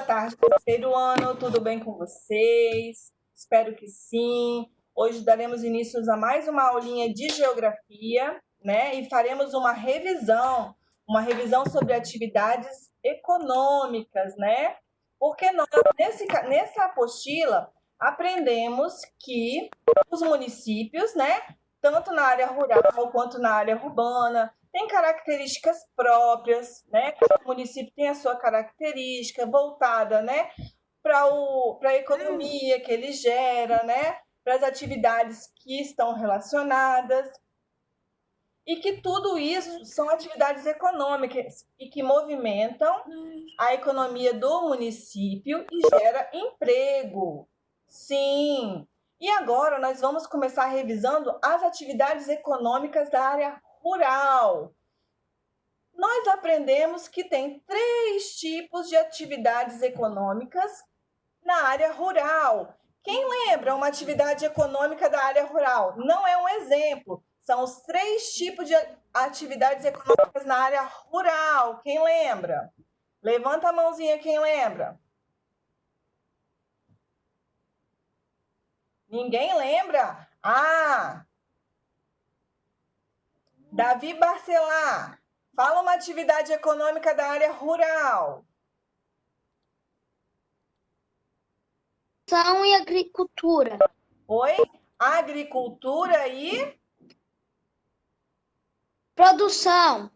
tarde, terceiro ano, tudo bem com vocês? Espero que sim. Hoje daremos início a mais uma aulinha de geografia, né? E faremos uma revisão sobre atividades econômicas, né? Porque nós, nessa apostila, aprendemos que os municípios, né? Tanto na área rural quanto na área urbana, tem características próprias, né? Cada município tem a sua característica voltada, né, para a economia que ele gera, né, para as atividades que estão relacionadas, e que tudo isso são atividades econômicas e que movimentam a economia do município e gera emprego. Sim. E agora nós vamos começar revisando as atividades econômicas da área rural. Nós aprendemos que tem 3 tipos de atividades econômicas na área rural. Quem lembra uma atividade econômica da área rural? Não é um exemplo, são os 3 tipos de atividades econômicas na área rural. Quem lembra? Levanta a mãozinha quem lembra. Ninguém lembra? Davi Barcelar. Fala uma atividade econômica da área rural. Produção e agricultura. Oi? Agricultura e? Produção.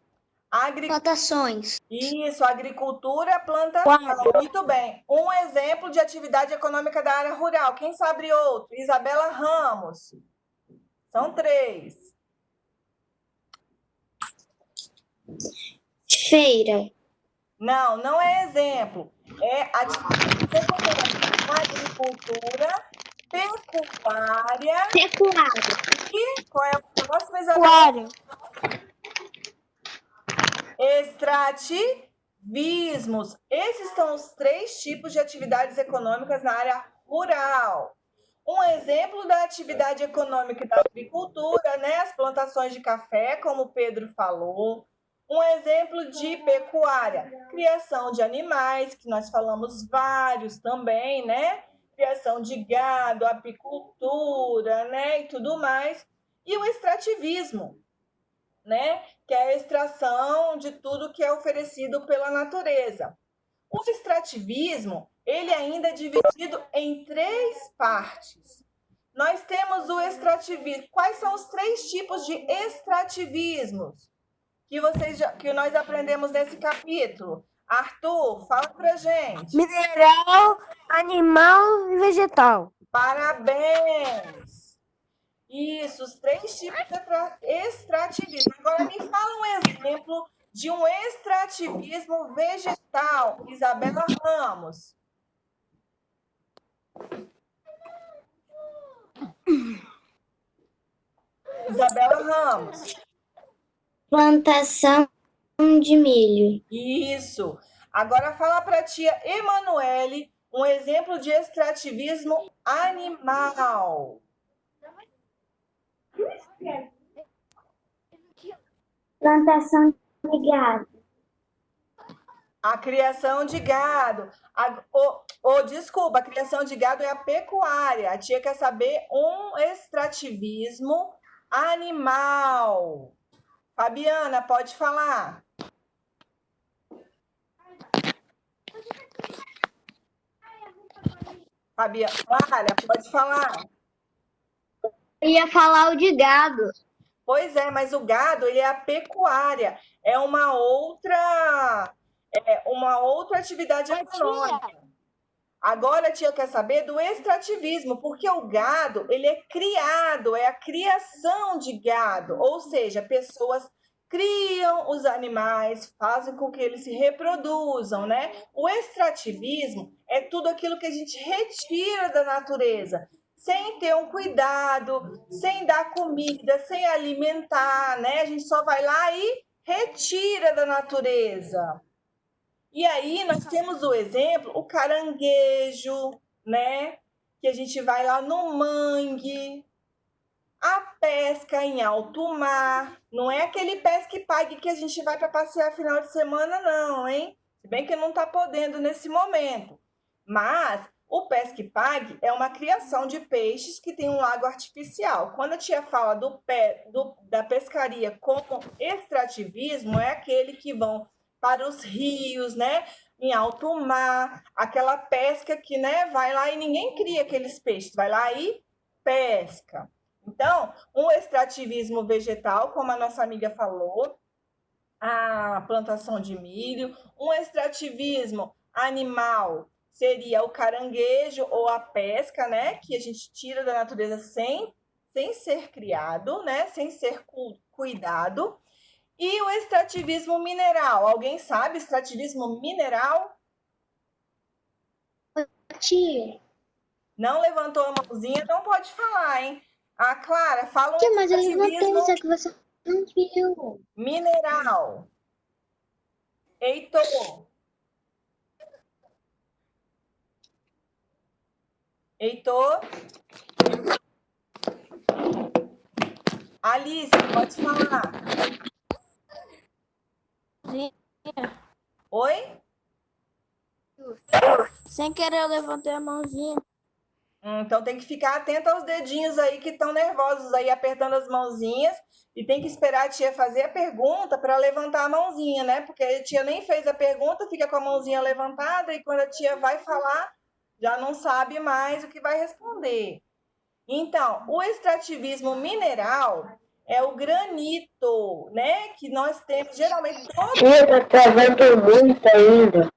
Plantações. Plantações. Isso, agricultura, plantação. Muito bem. Um exemplo de atividade econômica da área rural. Quem sabe outro? Isabela Ramos. São 3. Feira. Não, não é exemplo. É atividades econômicas. Agricultura, pecuária. E qual é o próximo, Isabela? Extrativismos. Esses são os 3 tipos de atividades econômicas na área rural. Um exemplo da atividade econômica da agricultura, né? As plantações de café, como o Pedro falou. Um exemplo de pecuária, criação de animais, que nós falamos vários também, né? Criação de gado, apicultura, né? E tudo mais. E o extrativismo, né? Que é a extração de tudo que é oferecido pela natureza. O extrativismo, ele ainda é dividido em 3 partes. Nós temos o extrativismo. Quais são os 3 tipos de extrativismos que nós aprendemos nesse capítulo? Arthur, fala pra gente. Mineral, animal e vegetal. Parabéns! Isso, os 3 tipos de extrativismo. Agora me fala um exemplo de um extrativismo vegetal. Isabela Ramos. Isabela Ramos. Plantação de milho. Isso. Agora fala para a tia Emanuele um exemplo de extrativismo animal. Plantação de gado. A criação de gado. Desculpa, a criação de gado é a pecuária. A tia quer saber um extrativismo animal. Fabiana, pode falar. Fabiana, pode falar. Eu ia falar o de gado. Pois é, mas o gado, ele é a pecuária. É uma outra atividade econômica. Agora a tia quer saber do extrativismo, porque o gado, ele é criado, é a criação de gado, ou seja, pessoas criam os animais, fazem com que eles se reproduzam, né? O extrativismo é tudo aquilo que a gente retira da natureza, sem ter um cuidado, sem dar comida, sem alimentar, né? A gente só vai lá e retira da natureza. E aí nós temos o exemplo, o caranguejo, né? Que a gente vai lá no mangue, a pesca em alto mar. Não é aquele pesca e pague que a gente vai para passear final de semana, não, hein? Se bem que não está podendo nesse momento. Mas o Pesca e Pague é uma criação de peixes que tem um lago artificial. Quando a tia fala da pescaria como extrativismo, é aquele que vão para os rios, né? Em alto mar, aquela pesca que, né, vai lá e ninguém cria aqueles peixes, vai lá e pesca. Então, um extrativismo vegetal, como a nossa amiga falou, a plantação de milho, um extrativismo animal seria o caranguejo ou a pesca, né, que a gente tira da natureza sem ser criado, né, sem ser cuidado. E o extrativismo mineral, alguém sabe extrativismo mineral? Tia, Não levantou a mãozinha, não pode falar, hein? A Clara, fala um tia, mas eu levantei, extrativismo só que você não viu. mineral. Heitor. Heitor. Alice, pode falar. Oi? Sem querer, eu levantei a mãozinha. Então tem que ficar atento aos dedinhos aí que estão nervosos aí, apertando as mãozinhas. E tem que esperar a tia fazer a pergunta para levantar a mãozinha, né? Porque a tia nem fez a pergunta, fica com a mãozinha levantada e quando a tia vai falar, já não sabe mais o que vai responder. Então, o extrativismo mineral é o granito, né? Que nós temos geralmente Tia, tá travando muito ainda.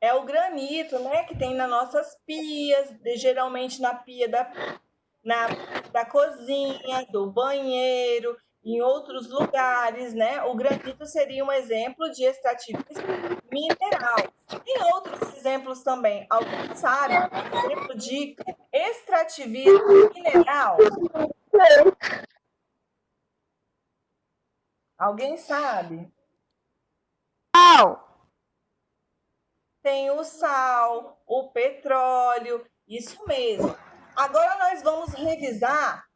é o granito, né? Que tem nas nossas pias, geralmente na pia da cozinha, do banheiro, em outros lugares, né? O granito seria um exemplo de extrativismo mineral. Tem outros exemplos também. Alguém sabe um exemplo de extrativismo mineral? Alguém sabe? Tem o sal, o petróleo, isso mesmo. Agora nós vamos revisar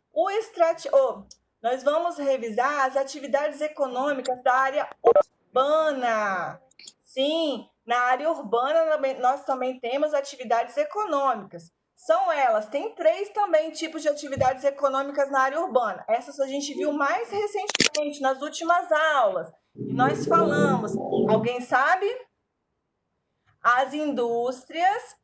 nós vamos revisar as atividades econômicas da área urbana. Sim, na área urbana nós também temos atividades econômicas. São elas, tem 3 também tipos de atividades econômicas na área urbana. Essas a gente viu mais recentemente, nas últimas aulas. E nós falamos, alguém sabe? As indústrias.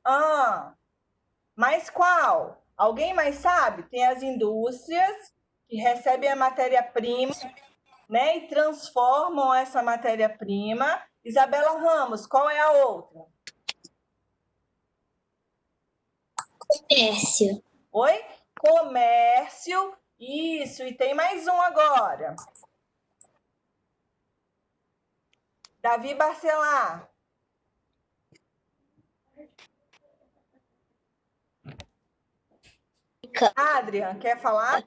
Mas qual? Alguém mais sabe? Tem as indústrias que recebem a matéria-prima, né, e transformam essa matéria-prima. Isabela Ramos, qual é a outra? Comércio. Oi? Comércio. Isso, e tem mais um agora. Davi Barcelar. Adrian, quer falar?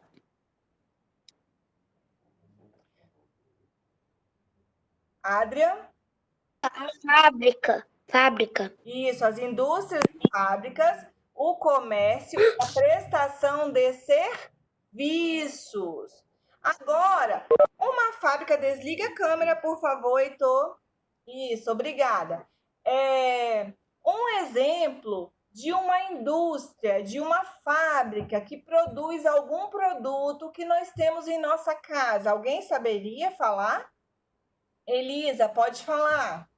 Adrian? Fábrica. Isso, as indústrias e fábricas, o comércio, a prestação de serviços. Agora, uma fábrica, desliga a câmera, por favor, Heitor. Isso, obrigada. Um exemplo de uma indústria, de uma fábrica que produz algum produto que nós temos em nossa casa. Alguém saberia falar? Elisa, pode falar.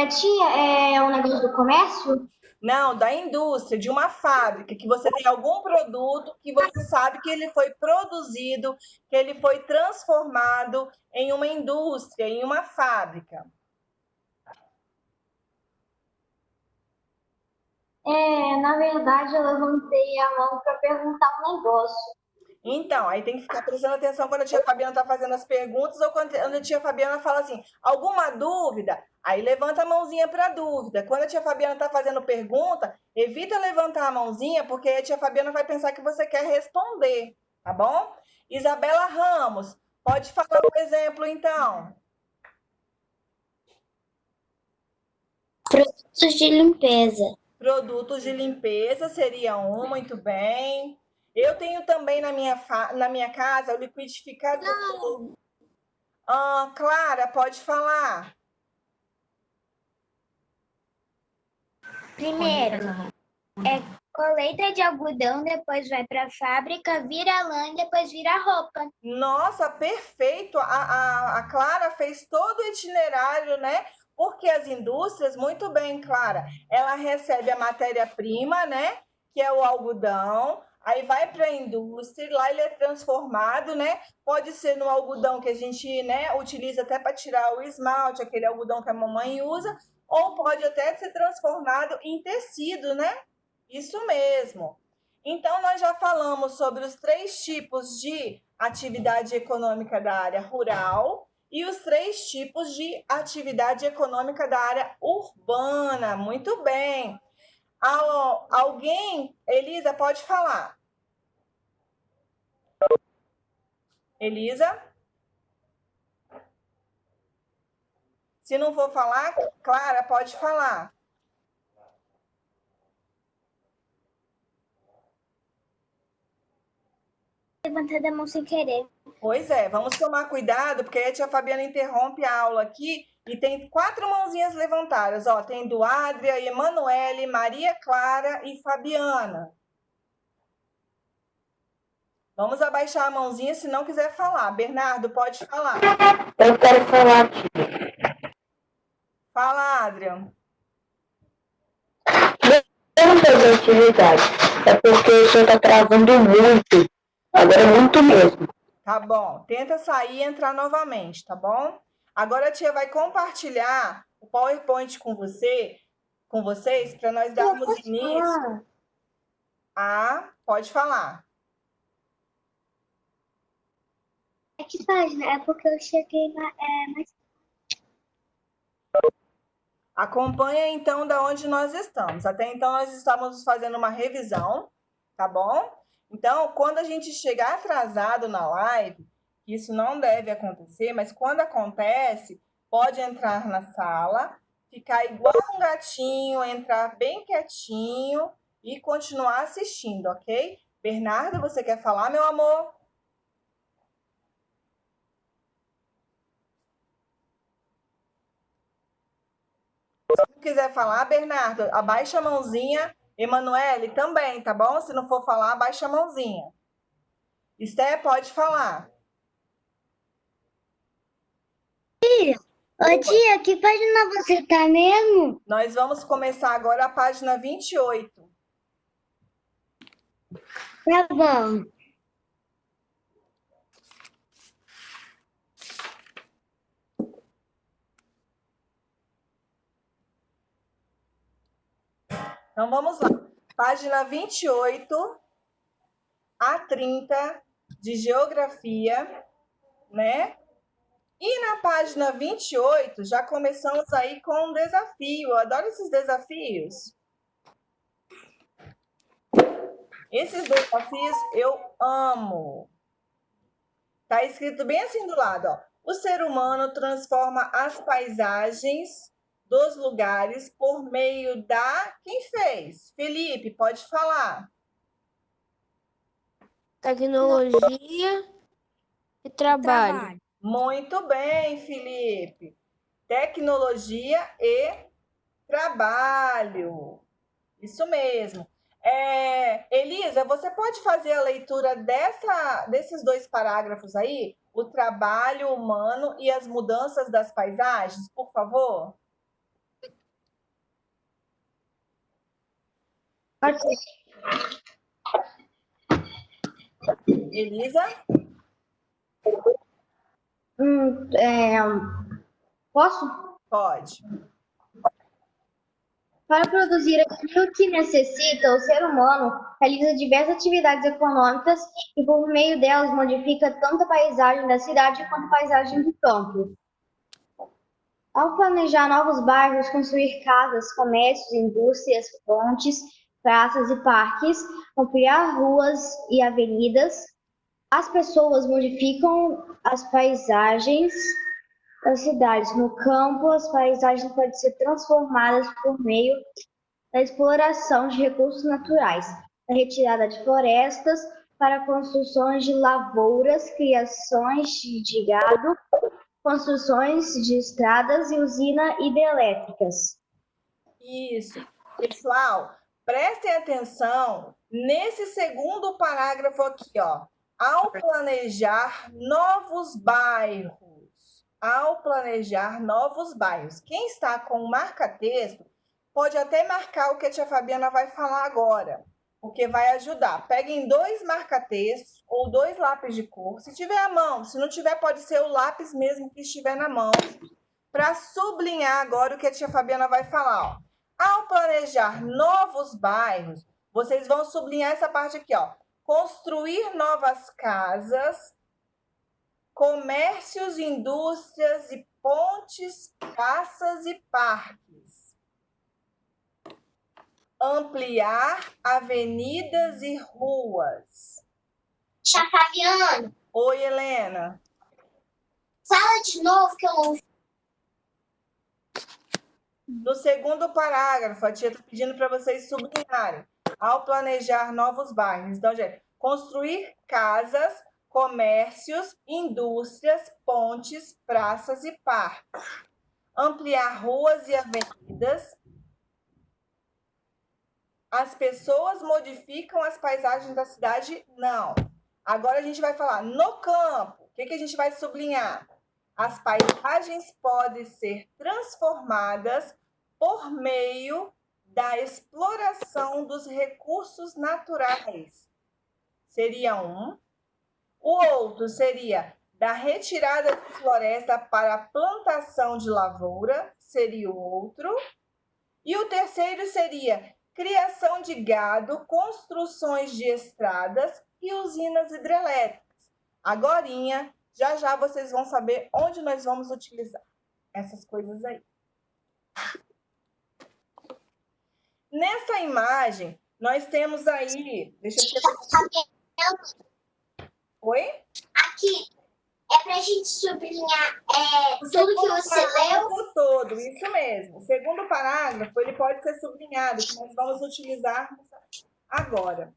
Tia, é um negócio do comércio? Não, da indústria, de uma fábrica, que você tem algum produto que você sabe que ele foi produzido, que ele foi transformado em uma indústria, em uma fábrica. Na verdade, eu levantei a mão para perguntar um negócio. Então, aí tem que ficar prestando atenção quando a tia Fabiana está fazendo as perguntas ou quando a tia Fabiana fala assim, alguma dúvida? Aí levanta a mãozinha para dúvida. Quando a tia Fabiana está fazendo pergunta, evita levantar a mãozinha, porque a tia Fabiana vai pensar que você quer responder, tá bom? Isabela Ramos, pode falar um exemplo, então. Produtos de limpeza. Produtos de limpeza seria um, muito bem. Eu tenho também na minha casa o liquidificador. Clara, pode falar. Primeiro, colheita de algodão, depois vai para a fábrica, vira lã e depois vira roupa. Nossa, perfeito! A Clara fez todo o itinerário, né? Porque as indústrias, muito bem, Clara, ela recebe a matéria-prima, né? Que é o algodão, aí vai para a indústria, lá ele é transformado, né? Pode ser no algodão que a gente, né, utiliza até para tirar o esmalte, aquele algodão que a mamãe usa, ou pode até ser transformado em tecido, né? Isso mesmo. Então, nós já falamos sobre os 3 tipos de atividade econômica da área rural e os 3 tipos de atividade econômica da área urbana. Muito bem. Alguém, Elisa, pode falar. Elisa? Se não for falar, Clara, pode falar. Levantando a mão sem querer. Pois é, vamos tomar cuidado, porque aí a tia Fabiana interrompe a aula aqui e tem 4 mãozinhas levantadas. Ó, tem do Adria, Emanuele, Maria Clara e Fabiana. Vamos abaixar a mãozinha se não quiser falar. Bernardo, pode falar. Eu quero falar aqui. Fala, Adria. Eu não fazer atividade. É porque o senhor está travando muito. Agora muito mesmo. Tá bom. Tenta sair e entrar novamente, tá bom? Agora a tia vai compartilhar o PowerPoint com vocês, para nós darmos início a... Pode falar. É que página? É porque eu cheguei mais. Acompanha então da onde nós estamos. Até então nós estávamos fazendo uma revisão, tá bom? Então, quando a gente chegar atrasado na live, isso não deve acontecer, mas quando acontece, pode entrar na sala, ficar igual um gatinho, entrar bem quietinho e continuar assistindo, ok? Bernardo, você quer falar, meu amor? Se não quiser falar, Bernardo, abaixa a mãozinha. Emanuele também, tá bom? Se não for falar, abaixa a mãozinha. Esté, pode falar. Ô tia, que página você tá mesmo? Nós vamos começar agora a página 28. Tá bom. Então vamos lá. Página 28 a 30 de geografia, né? E na página 28 já começamos aí com um desafio. Eu adoro esses desafios. Esses desafios eu amo. Tá escrito bem assim do lado, ó. O ser humano transforma as paisagens dos lugares por meio da... Quem fez? Felipe, pode falar. Tecnologia e trabalho. Muito bem, Felipe. Tecnologia e trabalho. Isso mesmo. Elisa, você pode fazer a leitura desses 2 parágrafos aí? O trabalho humano e as mudanças das paisagens, por favor? Pode ser. Elisa? Posso? Pode. Para produzir aquilo que necessita, o ser humano realiza diversas atividades econômicas e, por meio delas, modifica tanto a paisagem da cidade quanto a paisagem do campo. Ao planejar novos bairros, construir casas, comércios, indústrias, pontes, praças e parques, ampliar ruas e avenidas, as pessoas modificam as paisagens das cidades. No campo, as paisagens podem ser transformadas por meio da exploração de recursos naturais, da retirada de florestas, para construções de lavouras, criações de gado, construções de estradas e usinas hidrelétricas. Isso. Pessoal, prestem atenção nesse segundo parágrafo aqui, ó. Ao planejar novos bairros. Ao planejar novos bairros. Quem está com o marca-texto pode até marcar o que a tia Fabiana vai falar agora, porque vai ajudar. Peguem 2 marca-textos ou 2 lápis de cor, se tiver à mão. Se não tiver, pode ser o lápis mesmo que estiver na mão, para sublinhar agora o que a tia Fabiana vai falar, ó. Ao planejar novos bairros, vocês vão sublinhar essa parte aqui, ó. Construir novas casas, comércios, indústrias e pontes, praças e parques. Ampliar avenidas e ruas. Tia Fabiana, Oi, Helena. fala de novo que eu não. No segundo parágrafo, a tia está pedindo para vocês sublinharem. Ao planejar novos bairros. Então, gente, construir casas, comércios, indústrias, pontes, praças e parques. Ampliar ruas e avenidas. As pessoas modificam as paisagens da cidade? Não. Agora a gente vai falar no campo. O que a gente vai sublinhar? As paisagens podem ser transformadas por meio da exploração dos recursos naturais. Seria um. O outro seria da retirada de floresta para a plantação de lavoura. Seria o outro. E o terceiro seria criação de gado, construções de estradas e usinas hidrelétricas. Agorinha, já vocês vão saber onde nós vamos utilizar essas coisas aí. Nessa imagem, nós temos aí... Deixa eu te... Oi? Aqui é pra gente sublinhar tudo que você leu. Todo, isso mesmo. O segundo parágrafo, ele pode ser sublinhado, que nós vamos utilizar agora.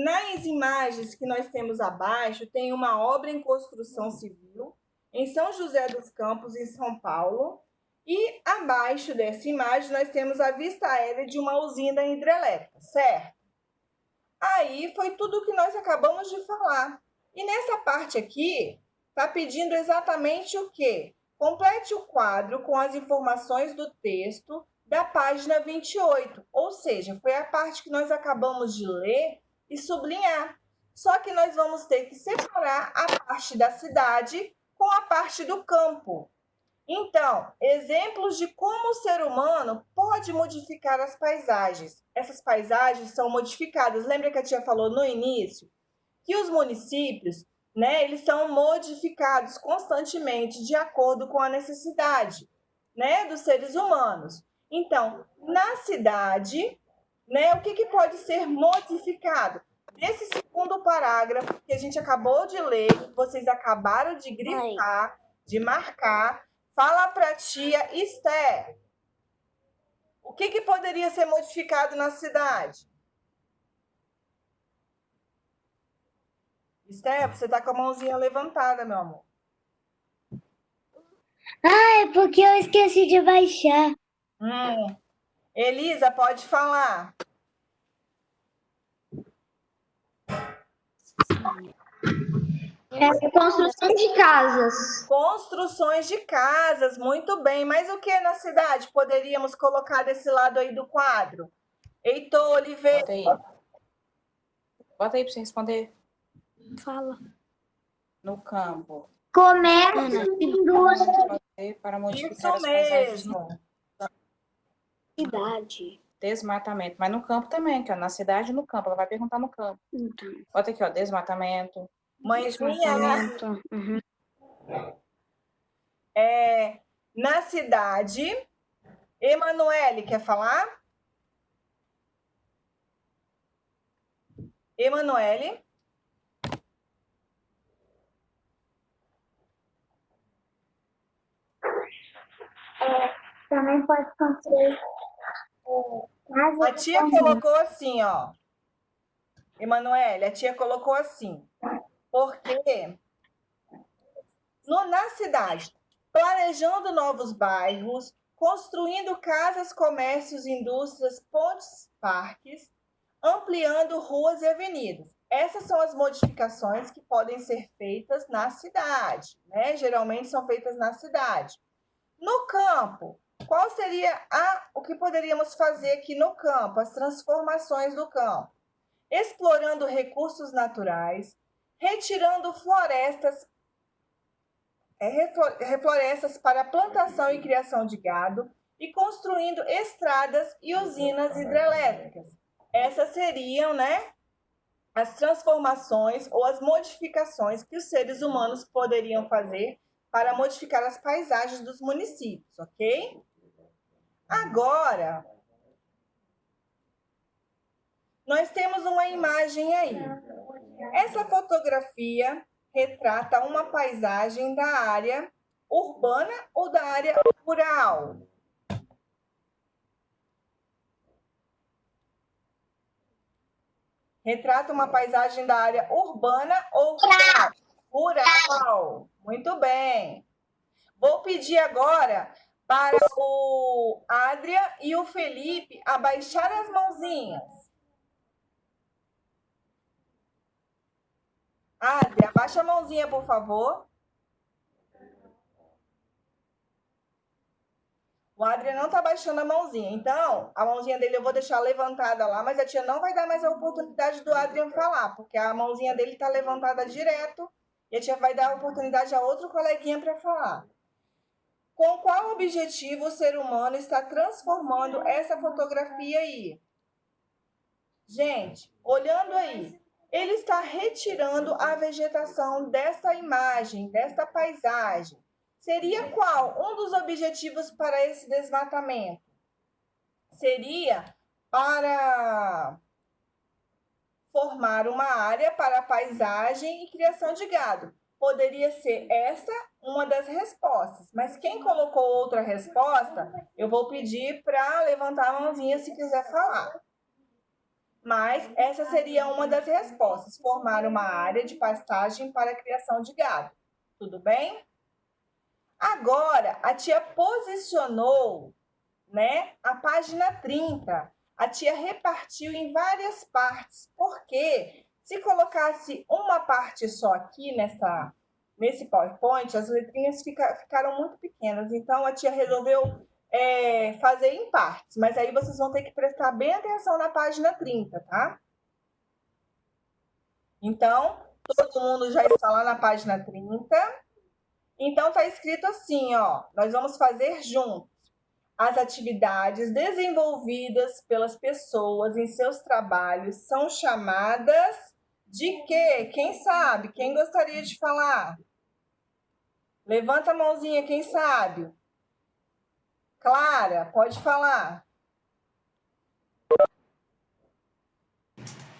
Nas imagens que nós temos abaixo, tem uma obra em construção civil em São José dos Campos, em São Paulo. E abaixo dessa imagem, nós temos a vista aérea de uma usina hidrelétrica, certo? Aí foi tudo o que nós acabamos de falar. E nessa parte aqui, está pedindo exatamente o quê? Complete o quadro com as informações do texto da página 28. Ou seja, foi a parte que nós acabamos de ler e sublinhar. Só que nós vamos ter que separar a parte da cidade com a parte do campo. Então, exemplos de como o ser humano pode modificar as paisagens. Essas paisagens são modificadas. Lembra que a tia falou no início? Que os municípios, né, eles são modificados constantemente de acordo com a necessidade, né, dos seres humanos. Então, na cidade, né, o que pode ser modificado? Nesse segundo parágrafo que a gente acabou de ler, que vocês acabaram de grifar, de marcar, fala para a tia Esther. O que poderia ser modificado na cidade? Esther, você está com a mãozinha levantada, meu amor. É porque eu esqueci de baixar. Elisa, pode falar. Construção de casas. Construções de casas, muito bem. Mas o que na cidade poderíamos colocar desse lado aí do quadro? Heitor Oliveira. Bota aí para você responder. Fala. No campo. Comércio, indústria. Para modificar Isso as paisagens mesmo. Cidade. Desmatamento. Mas no campo também, que ó, na cidade e no campo. Ela vai perguntar no campo. Bota aqui, ó, desmatamento. Mãezinha, Uhum. na cidade. Emanuele, quer falar? Emanuele? Também pode construir A tia colocou assim, ó. Emanuele, a tia colocou assim, porque na cidade, planejando novos bairros, construindo casas, comércios, indústrias, pontes, parques, ampliando ruas e avenidas. Essas são as modificações que podem ser feitas na cidade, né? Geralmente são feitas na cidade. No campo, qual seria o que poderíamos fazer aqui no campo? As transformações do campo. Explorando recursos naturais, retirando florestas para plantação e criação de gado e construindo estradas e usinas hidrelétricas. Essas seriam, né, as transformações ou as modificações que os seres humanos poderiam fazer para modificar as paisagens dos municípios, ok? Agora, nós temos uma imagem aí. Essa fotografia retrata uma paisagem da área urbana ou da área rural? Retrata uma paisagem da área urbana ou rural? Rural. Muito bem. Vou pedir agora para o Adria e o Felipe abaixar as mãozinhas. Adria, abaixa a mãozinha, por favor. O Adria não está baixando a mãozinha. Então, a mãozinha dele eu vou deixar levantada lá, mas a tia não vai dar mais a oportunidade do Adrian falar, porque a mãozinha dele está levantada direto e a tia vai dar a oportunidade a outro coleguinha para falar. Com qual objetivo o ser humano está transformando essa fotografia aí? Gente, olhando aí, ele está retirando a vegetação dessa imagem, desta paisagem. Seria qual um dos objetivos para esse desmatamento? Seria para formar uma área para paisagem e criação de gado. Poderia ser essa uma das respostas, mas quem colocou outra resposta, eu vou pedir para levantar a mãozinha se quiser falar. Mas essa seria uma das respostas, formar uma área de pastagem para a criação de gado. Tudo bem? Agora, a tia posicionou, né, a página 30. A tia repartiu em várias partes, porque se colocasse uma parte só aqui nesse PowerPoint, as letrinhas ficaram muito pequenas. Então, a tia resolveu fazer em partes. Mas aí vocês vão ter que prestar bem atenção na página 30, tá? Então, todo mundo já está lá na página 30. Então, está escrito assim, ó. Nós vamos fazer juntos. As atividades desenvolvidas pelas pessoas em seus trabalhos são chamadas de quê? Quem sabe? Quem gostaria de falar? Levanta a mãozinha, quem sabe? Clara, pode falar.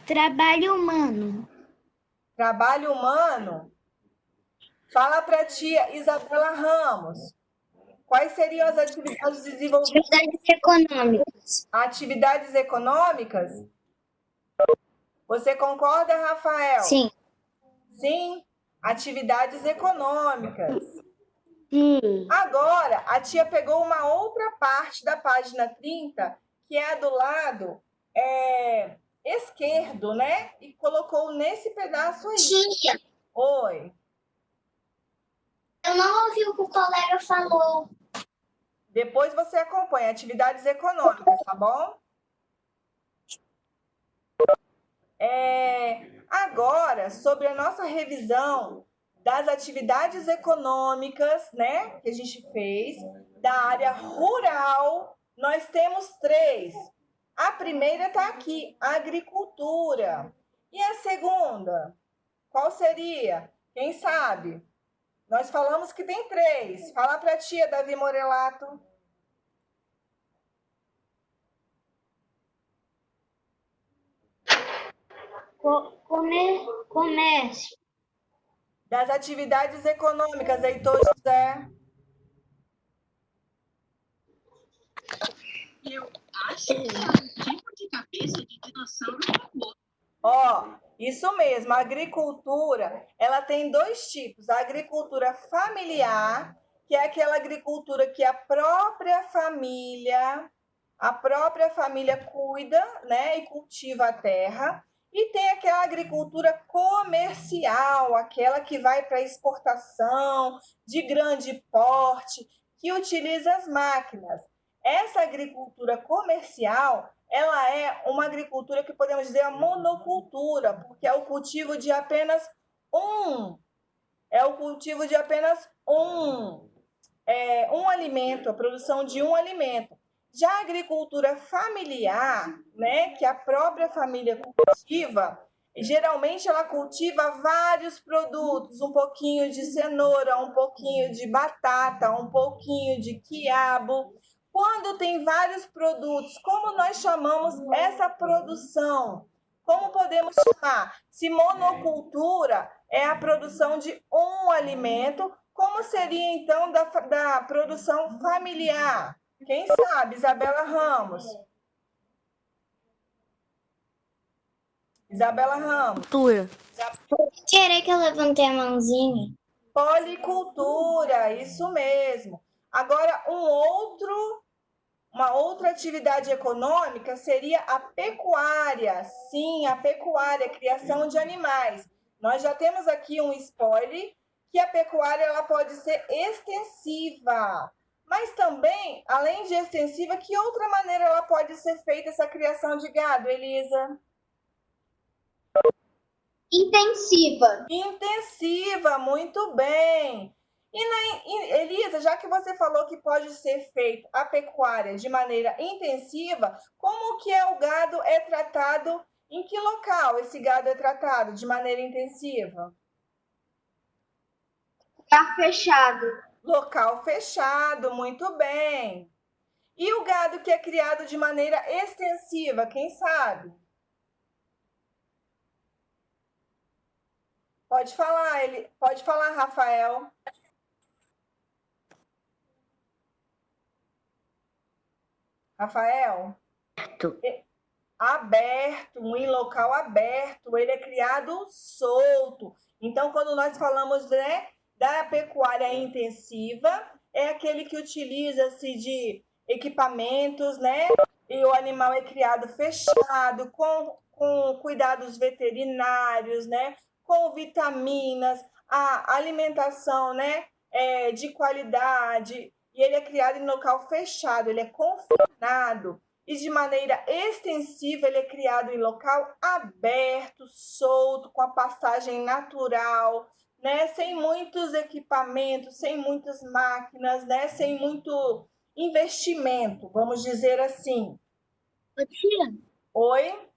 Trabalho humano. Trabalho humano? Fala para a tia Isabela Ramos. Quais seriam as atividades desenvolvidas? Atividades econômicas. Atividades econômicas? Você concorda, Rafael? Sim. Sim, atividades econômicas. Sim. Agora, a tia pegou uma outra parte da página 30, que é a do lado esquerdo, né? E colocou nesse pedaço aí. Tia, Oi. eu não ouvi o que o colega falou. Depois você acompanha atividades econômicas, tá bom? Agora, sobre a nossa revisão das atividades econômicas, né, que a gente fez, da área rural, nós temos 3. A primeira está aqui, agricultura. E a segunda? Qual seria? Quem sabe? Nós falamos que tem 3. Fala para a tia, Davi Morelato. Comércio. Das atividades econômicas, Heitor José. Eu acho que é um tipo de cabeça de dinossauro robô. Ó, isso mesmo, a agricultura, ela tem dois tipos. A agricultura familiar, que é aquela agricultura que a própria família cuida, né, e cultiva a terra. E tem aquela agricultura comercial, aquela que vai para exportação, de grande porte, que utiliza as máquinas. Essa agricultura comercial, ela é uma agricultura que podemos dizer a monocultura, porque é o cultivo de apenas um, é o cultivo de apenas um alimento, a produção de um alimento. Já a agricultura familiar, né, que a própria família cultiva, geralmente ela cultiva vários produtos, um pouquinho de cenoura, um pouquinho de batata, um pouquinho de quiabo. Quando tem vários produtos, como nós chamamos essa produção? Como podemos chamar? Se monocultura é a produção de um alimento, como seria então da produção familiar? Quem sabe? Isabela Ramos. Isabela Ramos. Cultura. Querer que eu levantei a mãozinha. Policultura, isso mesmo. Agora, uma outra atividade econômica seria a pecuária. Sim, a pecuária, a criação de animais. Nós já temos aqui um spoiler que a pecuária ela pode ser extensiva. Mas também, além de extensiva, que outra maneira ela pode ser feita essa criação de gado, Elisa? Intensiva. Intensiva, muito bem. Elisa, já que você falou que pode ser feito a pecuária de maneira intensiva, como que o gado é tratado? Em que local esse gado é tratado de maneira intensiva? Lugar fechado. Local fechado, muito bem. E o gado que é criado de maneira extensiva, quem sabe? Pode falar, pode falar, Rafael. Rafael? Aberto, em local aberto, ele é criado solto. Então, quando nós falamos, né, da pecuária intensiva, é aquele que utiliza-se de equipamentos, né? E o animal é criado fechado, com cuidados veterinários, né? Com vitaminas, a alimentação, né? De qualidade. E ele é criado em local fechado, ele é confinado. E de maneira extensiva, ele é criado em local aberto, solto, com a pastagem natural, né? Sem muitos equipamentos, sem muitas máquinas, né? Sem muito investimento, vamos dizer assim. Ô, tia, Oi?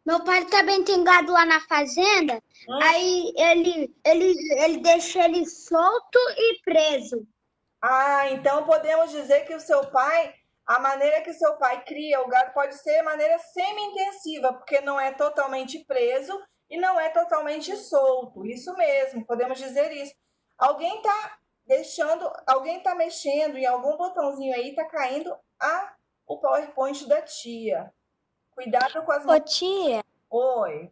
meu pai também tem gado lá na fazenda, aí ele deixa ele solto e preso. Ah, então podemos dizer que o seu pai, a maneira que seu pai cria o gado pode ser de maneira semi-intensiva, porque não é totalmente preso e não é totalmente solto. Isso mesmo, podemos dizer isso. Alguém está mexendo em algum botãozinho aí, está caindo o PowerPoint da tia. Cuidado com as Ô, tia, Oi.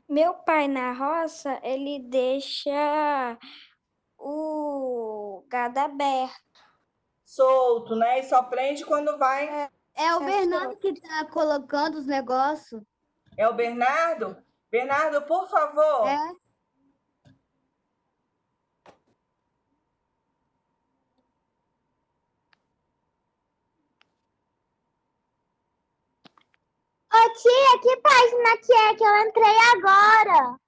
meu pai na roça, ele deixa o gado aberto. Solto, né? E só prende quando vai. É o Bernardo que tá colocando os negócios. É o Bernardo? Bernardo, por favor. É. Ô tia, que página que é que eu entrei agora?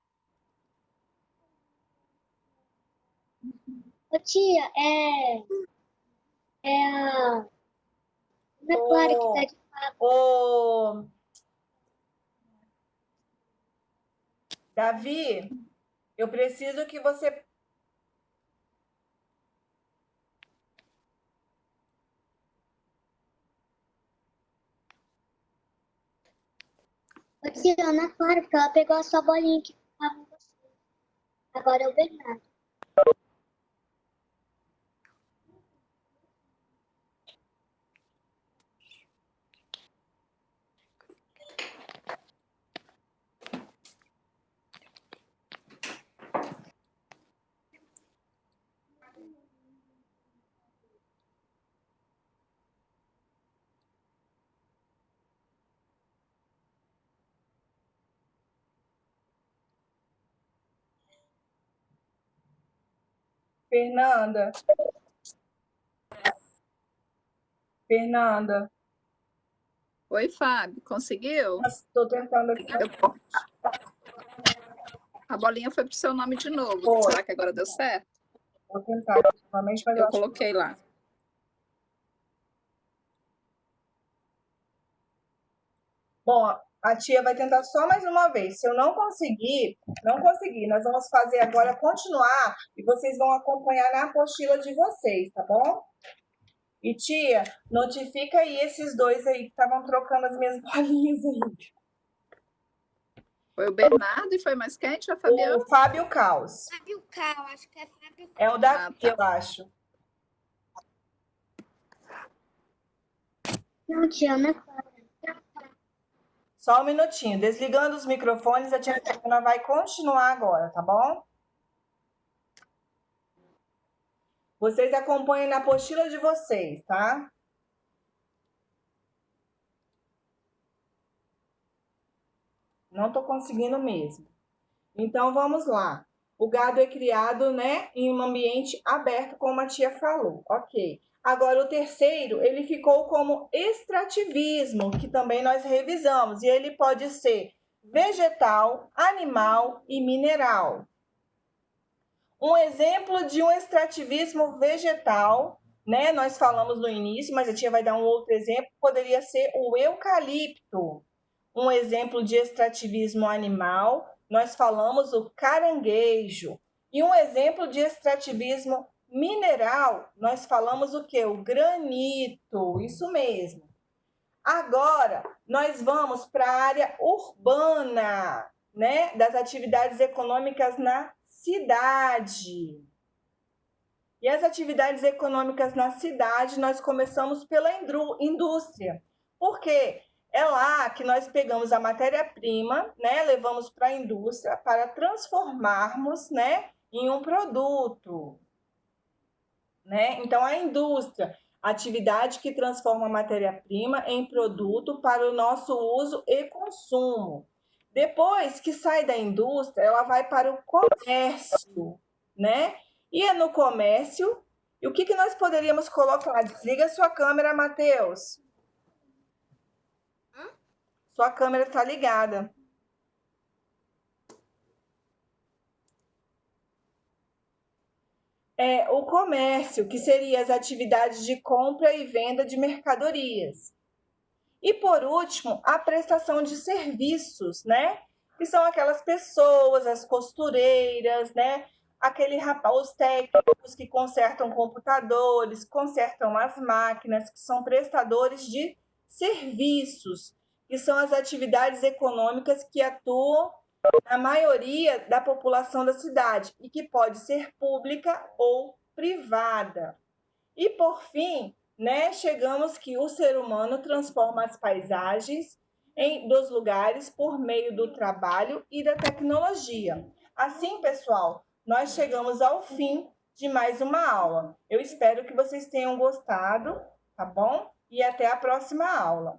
Ô tia, é a Ana Clara que tá de Ô, Davi, eu preciso que você. Ô tia, Ana Clara, porque ela pegou a sua bolinha que tava com você. Agora é o Bernardo. Fernanda. Fernanda. Oi, Fábio, conseguiu? Estou tentando aqui. A bolinha foi pro seu nome de novo. Foi. Será que agora deu certo? Vou tentar novamente, mas eu Eu acho que... coloquei lá. Bom, a tia vai tentar só mais uma vez. Se eu não conseguir, nós vamos fazer agora continuar e vocês vão acompanhar na apostila de vocês, tá bom? E tia, notifica aí esses dois aí que estavam trocando as minhas bolinhas aí. Foi o Bernardo e foi mais quente, a Fabiana? O Fábio Caos. Fábio Cal, acho que é Fábio Cal. É o Davi, Ah, tá. eu acho. Não, tia, Ana Clara. Só um minutinho. Desligando os microfones, a tia Fabiana vai continuar agora, tá bom? Vocês acompanhem na apostila de vocês, tá? Não estou conseguindo mesmo. Então, vamos lá. O gado é criado, né, em um ambiente aberto, como a tia falou. Ok. Agora, o terceiro, ele ficou como extrativismo, que também nós revisamos. E ele pode ser vegetal, animal e mineral. Um exemplo de um extrativismo vegetal, né? Nós falamos no início, mas a tia vai dar um outro exemplo, poderia ser o eucalipto. Um exemplo de extrativismo animal, nós falamos o caranguejo. E um exemplo de extrativismo mineral, nós falamos o quê? O granito, isso mesmo. Agora, nós vamos para a área urbana, né? Das atividades econômicas na cidade. E as atividades econômicas na cidade, nós começamos pela indústria. Por quê? É lá que nós pegamos a matéria-prima, né, levamos para a indústria para transformarmos, né, em um produto, né? Então, a indústria, atividade que transforma a matéria-prima em produto para o nosso uso e consumo. Depois que sai da indústria, ela vai para o comércio, né? E é no comércio, e o que nós poderíamos colocar? Desliga sua câmera, Matheus. Sua câmera está ligada. É o comércio, que seria as atividades de compra e venda de mercadorias. E, por último, a prestação de serviços, né? Que são aquelas pessoas, as costureiras, né? Os técnicos que consertam computadores, consertam as máquinas, que são prestadores de serviços, que são as atividades econômicas que atuam na maioria da população da cidade e que pode ser pública ou privada. E, por fim, né, chegamos que o ser humano transforma as paisagens dos lugares por meio do trabalho e da tecnologia. Assim, pessoal, nós chegamos ao fim de mais uma aula. Eu espero que vocês tenham gostado, tá bom? E até a próxima aula.